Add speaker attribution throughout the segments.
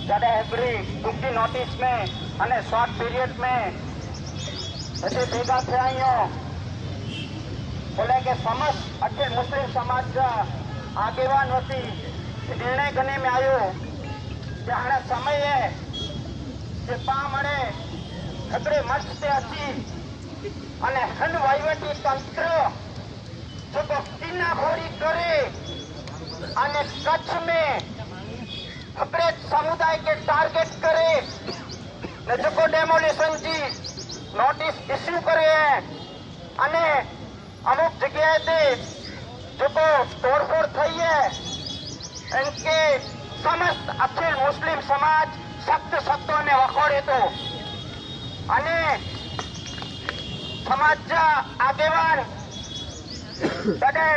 Speaker 1: जडे हेबरी टूंकी नोटिस में अने शॉर्ट पीरियड में ऐसे भेगा थे आयो बोले के समस्त अखिल मुस्लिम समाज का आगेवान वती निर्णय करने में आयो कि हाणे समय है कि पा मणे खतरे मंच से अची अने खंड वहीवटी तंत्र जो किन्नाखोरी करे अने कच्छ में खतरे समुदाय के टारगेट करे ने जो डेमोलिशन की नोटिस इश्यू करे है अने अमुक जगह से जो तोड़फोड़ थई है इनके समस्त अखिल मुस्लिम समाज सख्त शब्दों ने वखोड़े तो अने समाज आगेवान तडे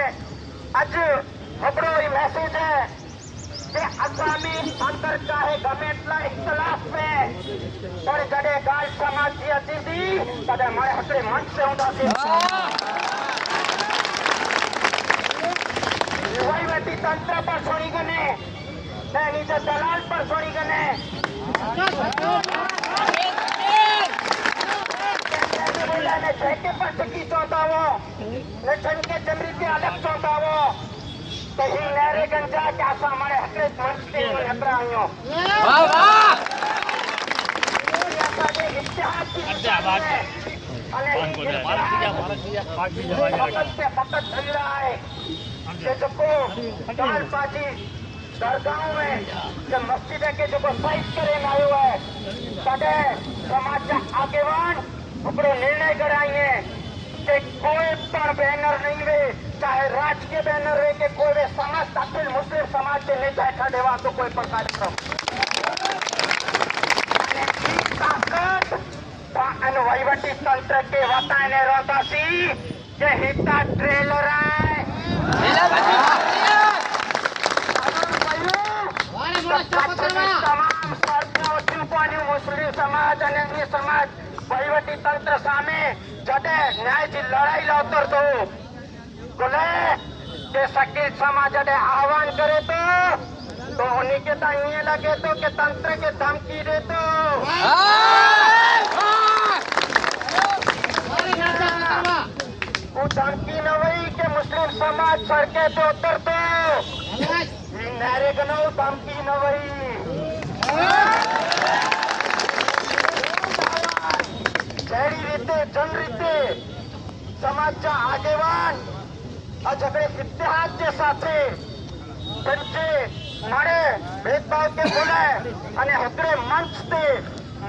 Speaker 1: आज हबड़ो मैसेज है कि आसामी अंतर चाहे गमे एटला इख्तलाफ में पर जडे गाय समाज की अतिथि तडे मारे हटे मंच से उदासी वहीवटी तंत्र पर छोड़ी गने नीचे दलाल पर छोड़ी गने ने ठेके पर चकी चौथा वो ने ठनके जमरी के अलग चौथा वो कहीं नहरे गंजा क्या हमारे हकरे मंच के हकरा आयो वाह वाह ऐसा के इतिहास की फकत चल रहा है कि जो कालपाजी दरगाहों में जो मस्जिद के जो साइज करे आयो है तडे समाज आगेवान अपने निर्णय कराइए कि कोई पर बैनर नहीं वे चाहे राजकीय बैनर रहे कि कोई वे समस्त अखिल मुस्लिम समाज के नेता हेठा देवा तो कोई पर कार्यक्रम वहीवटी तंत्र के वताने रोतासी के हिता ट्रेलर है तमाम मुस्लिम समाज અને અન્ય સમાજ વહીવટી તંત્ર સામે જડે ન્યાયથી લડાઈ લાવતો હતો બોલે કે સકીલ સમાજ જડે આહવાન કરે તો ઉन्हीं के तो ये लगे तो कि तंत्र के धमकी दे तो वो धमकी न वही कि मुस्लिम समाज सड़के पे उतर तो नहरे गनो धमकी न वही शहरी रीते जन रीते समाज आगेवान झगड़े इतिहास के साथ मारे भेदभाव के बोले अने हकरे मंच से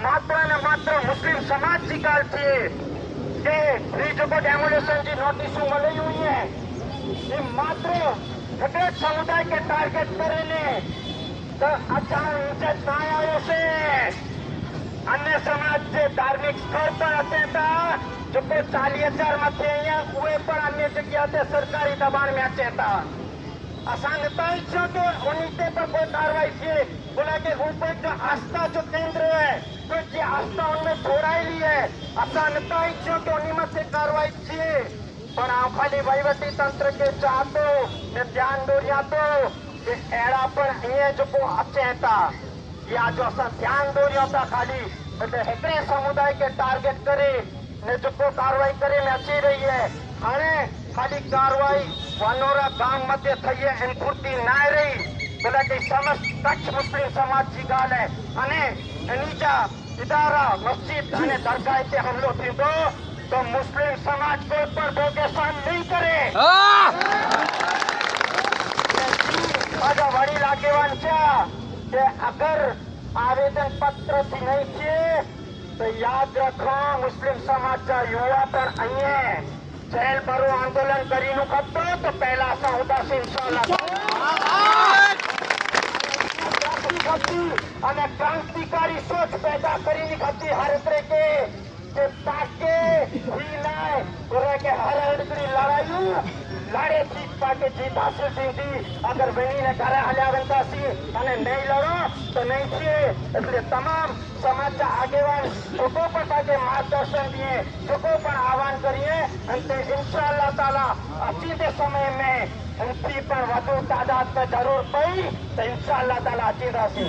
Speaker 1: मात्र ने मात्र मुस्लिम समाज की गाल थी कि जो डेमोलिशन की नोटिस मिली हुई है ये मात्र हकरे समुदाय के टारगेट करेने तो अच्छा नीचे ना आयो से अन्य समाज से धार्मिक स्थल पर हते था जो 40,000 मथे हुए पर अन्य जगह से सरकारी दबाण में हते था असांगताई छो के उन्हीं पर कोई कार्रवाई थी बोला कि ऊपर जो आस्था जो केंद्र है तो ये आस्था उनमें जोड़ाई है असांगताई छो के उन्हीं में से कार्रवाई थी पर आप खाली वहीवटी तंत्र के चाहतो ने ध्यान दोरिया तो कि एड़ा पर ये जो को अच्छे था या जो असा ध्यान दोरिया था खाली એટલે હેકરે समुदाय के टारगेट करे ने जो को कार्रवाई करे में अच्छी रही है हाणे खाली कार्रवाई वानोरा गांव मध्य थई है इन पूर्ति ना रही बोला कि समस्त कच्छ मुस्लिम समाज की गाल है अने एनीजा इदारा मस्जिद अने दरगाह पे हमलो थींदो तो मुस्लिम समाज को पर भोगेसान नहीं करे आजा वड़ी लागेवान छे कि अगर आवेदन पत्र थी नहीं छे तो याद रखो मुस्लिम समाज का युवा पर अहिए जेल भरो आंदोलन करी नु खतो तो पहला असा उदासी इंशाअल्लाह અને ક્રાંતિકારી સોચ पैदा करी खती हर तरह के ताके ही नाय करे के हर हड़कड़ी लड़ाई लड़े थी ताके जीत हासिल थी अगर बनी ने घरे हल्या बनता सी अने नहीं लड़ो तो नहीं थी इसलिए तमाम समाज का आगेवान जो को पर मार्गदर्शन दिए जो को पर आह्वान करिए अंते इंशाअल्लाह ताला अचींदे समय में मुफ्ती पर वधू तादाद में जरूर पई तो इंशाअल्लाह ताला अचींदासीं।